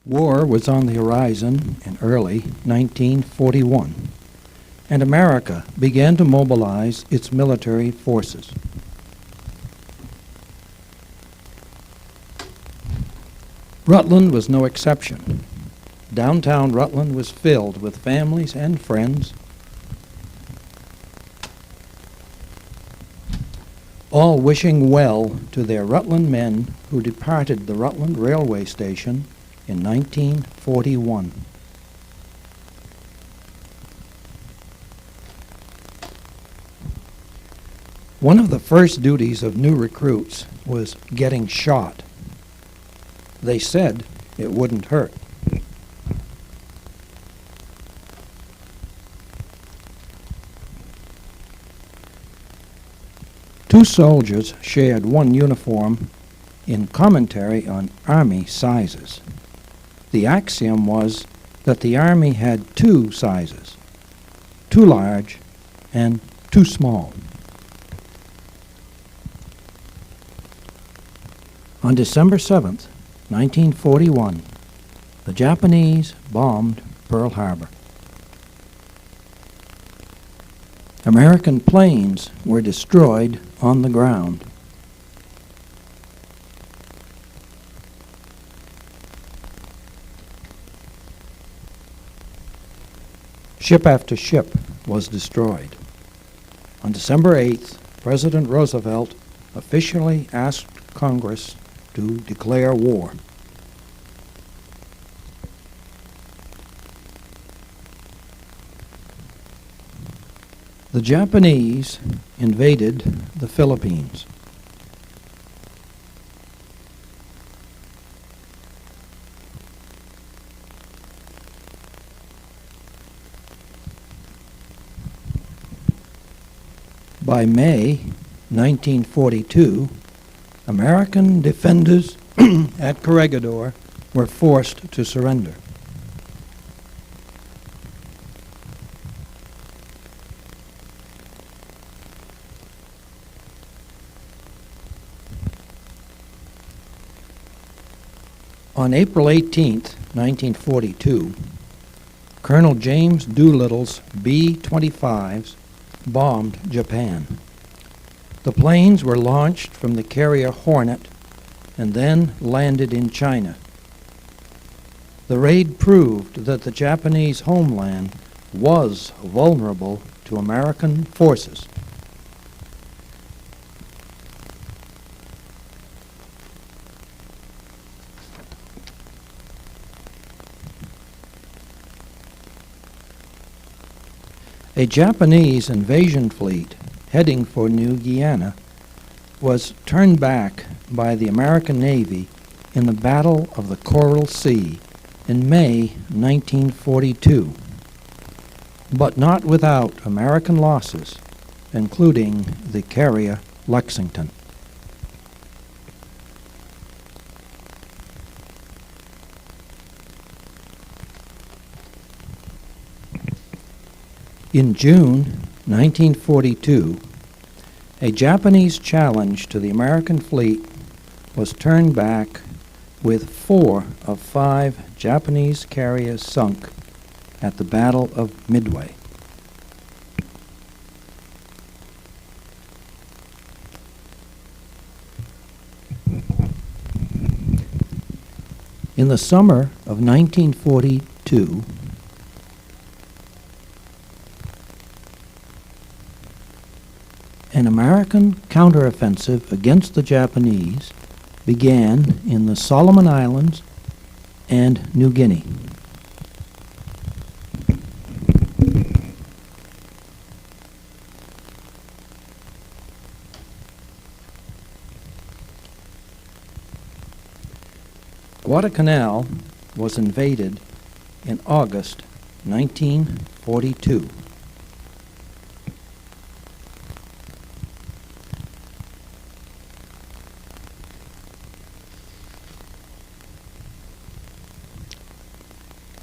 War was on the horizon in early 1941, and America began to mobilize its military forces. Rutland was no exception. Downtown Rutland was filled with families and friends, all wishing well to their Rutland men who departed the Rutland Railway Station in 1941. One of the first duties of new recruits was getting shot. They said it wouldn't hurt. Two soldiers shared one uniform in commentary on Army sizes. The axiom was that the Army had two sizes, too large and too small. On December 7th, 1941, the Japanese bombed Pearl Harbor. American planes were destroyed on the ground. Ship after ship was destroyed. On December 8th, President Roosevelt officially asked Congress to declare war. The Japanese invaded the Philippines. By May 1942, American defenders at Corregidor were forced to surrender. On April 18, 1942, Colonel James Doolittle's B-25s bombed Japan. The planes were launched from the carrier Hornet and then landed in China. The raid proved that the Japanese homeland was vulnerable to American forces. A Japanese invasion fleet heading for New Guinea was turned back by the American Navy in the Battle of the Coral Sea in May 1942, but not without American losses, including the carrier Lexington. In June 1942, a Japanese challenge to the American fleet was turned back with 4 of 5 Japanese carriers sunk at the Battle of Midway. In the summer of 1942, an American counteroffensive against the Japanese began in the Solomon Islands and New Guinea. Guadalcanal was invaded in August 1942.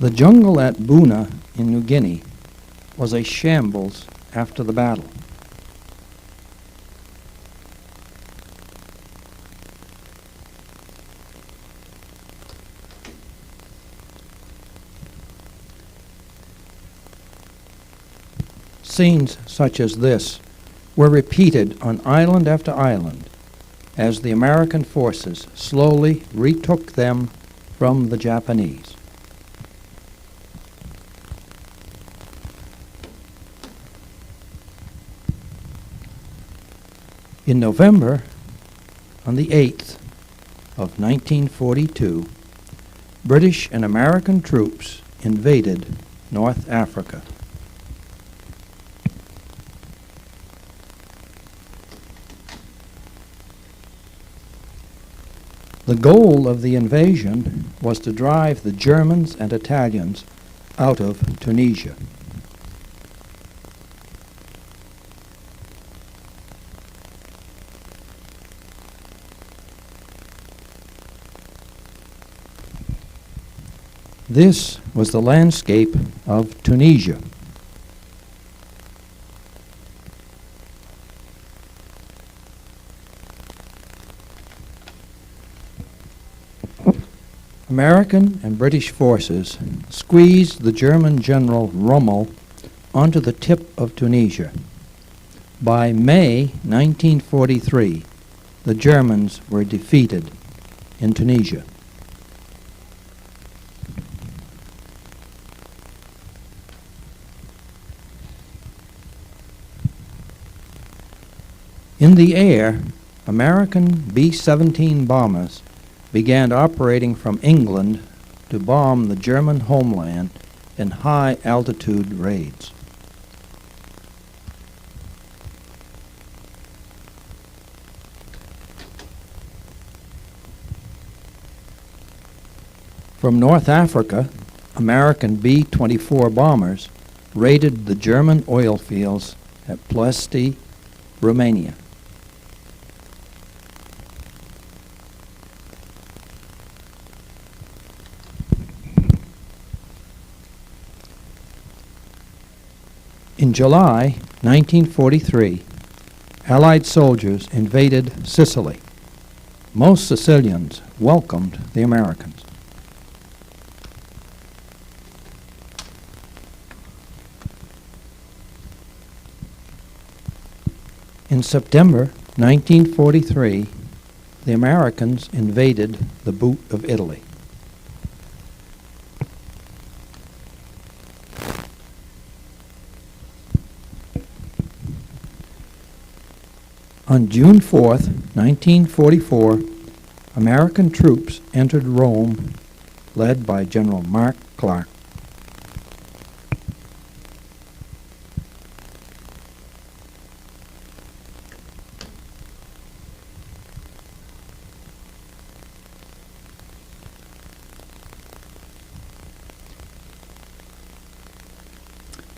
The jungle at Buna in New Guinea was a shambles after the battle. Scenes such as this were repeated on island after island as the American forces slowly retook them from the Japanese. In November, on the 8th of 1942, British and American troops invaded North Africa. The goal of the invasion was to drive the Germans and Italians out of Tunisia. This was the landscape of Tunisia. American and British forces squeezed the German General Rommel onto the tip of Tunisia. By May 1943, the Germans were defeated in Tunisia. In the air, American B-17 bombers began operating from England to bomb the German homeland in high-altitude raids. From North Africa, American B-24 bombers raided the German oil fields at Ploesti, Romania. In July 1943, Allied soldiers invaded Sicily. Most Sicilians welcomed the Americans. In September 1943, the Americans invaded the Boot of Italy. On June 4th, 1944, American troops entered Rome, led by General Mark Clark.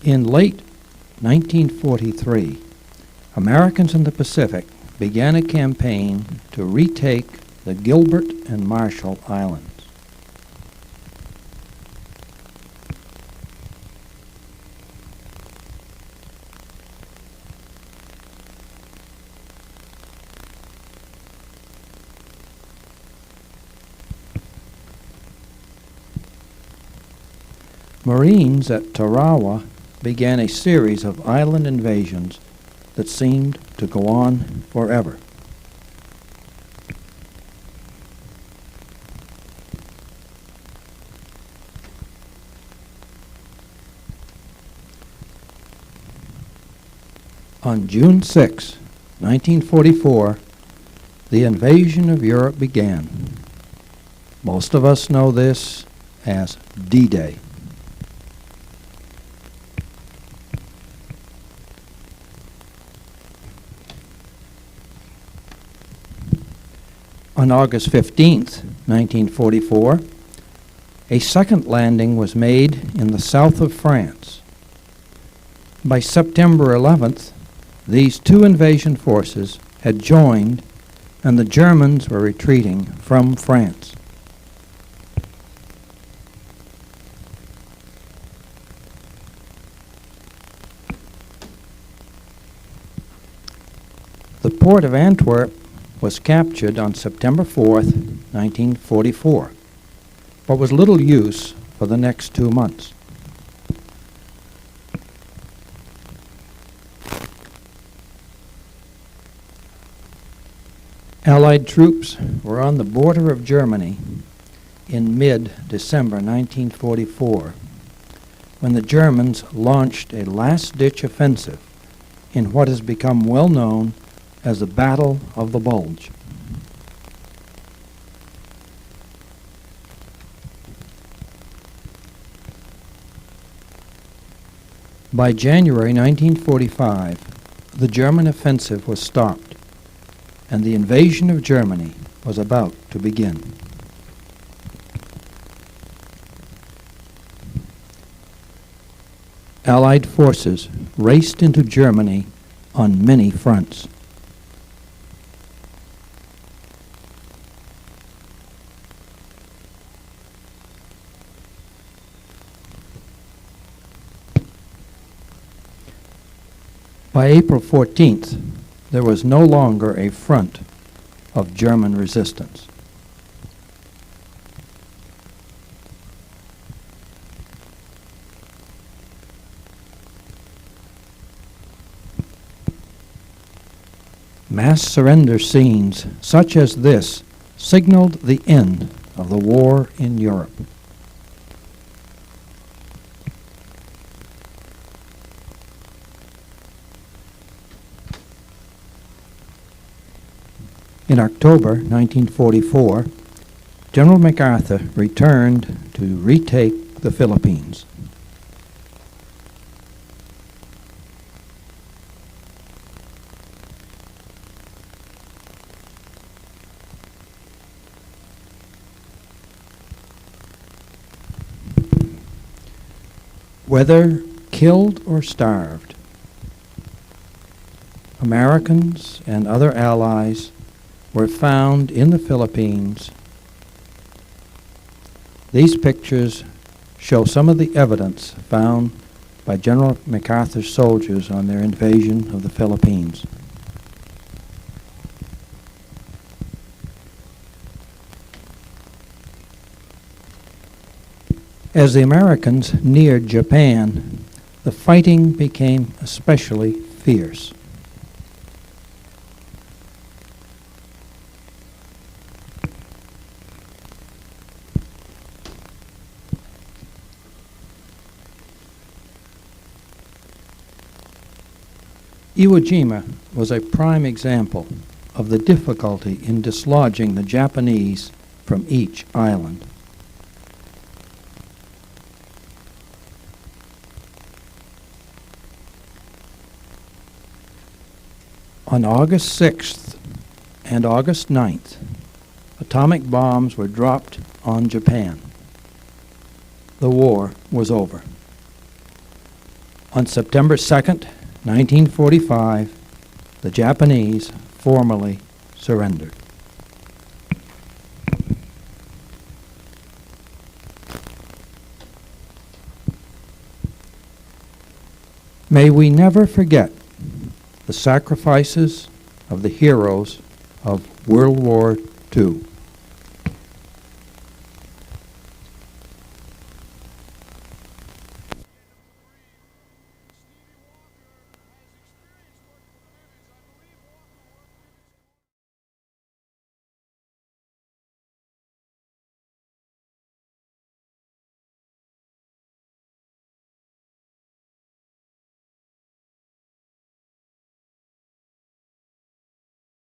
In late 1943, Americans in the Pacific began a campaign to retake the Gilbert and Marshall Islands. Marines at Tarawa began a series of island invasions that seemed to go on forever. On June 6, 1944, the invasion of Europe began. Most of us know this as D-Day. On August 15th, 1944, a second landing was made in the south of France. By September 11th, these two invasion forces had joined, and the Germans were retreating from France. The port of Antwerp was captured on September 4th, 1944, but was little use for the next 2 months. Allied troops were on the border of Germany in mid-December 1944 when the Germans launched a last-ditch offensive in what has become well known as the Battle of the Bulge. By January 1945, the German offensive was stopped, and the invasion of Germany was about to begin. Allied forces raced into Germany on many fronts. By April 14th, there was no longer a front of German resistance. Mass surrender scenes such as this signaled the end of the war in Europe. In October 1944, General MacArthur returned to retake the Philippines. Whether killed or starved, Americans and other allies were found in the Philippines. These pictures show some of the evidence found by General MacArthur's soldiers on their invasion of the Philippines. As the Americans neared Japan, the fighting became especially fierce. Iwo Jima was a prime example of the difficulty in dislodging the Japanese from each island. On August 6th and August 9th, atomic bombs were dropped on Japan. The war was over. On September 2nd, 1945, the Japanese formally surrendered. May we never forget the sacrifices of the heroes of World War II.